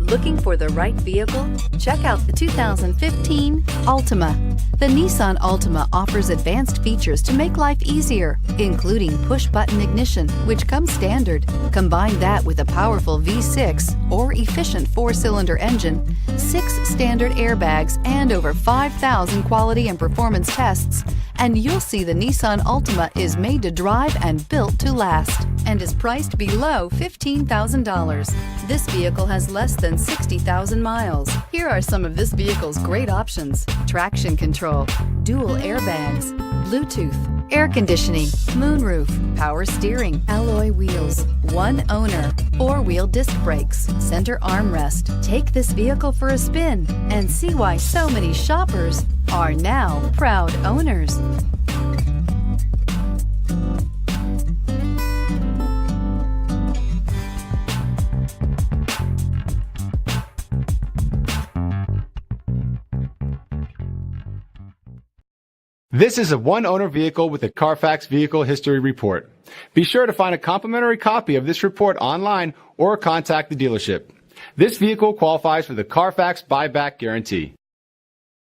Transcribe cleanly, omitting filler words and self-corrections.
Looking for the right vehicle? Check out the 2015 Altima. The Nissan Altima offers advanced features to make life easier, including push-button ignition, which comes standard. Combine that with a powerful V6 or efficient 4-cylinder engine, 6 standard airbags, and over 5,000 quality and performance tests, and you'll see the Nissan Altima is made to drive and built to last, and is priced below $15,000. This vehicle has less than 60,000 miles. Here are some of this vehicle's great options: traction control, dual airbags, Bluetooth, air conditioning, moonroof, power steering, alloy wheels, one owner, 4-wheel disc brakes, center armrest. Take this vehicle for a spin and see why so many shoppers are now proud owners. This is a one-owner vehicle with a Carfax Vehicle History Report. Be sure to find a complimentary copy of this report online or contact the dealership. This vehicle qualifies for the Carfax Buyback Guarantee.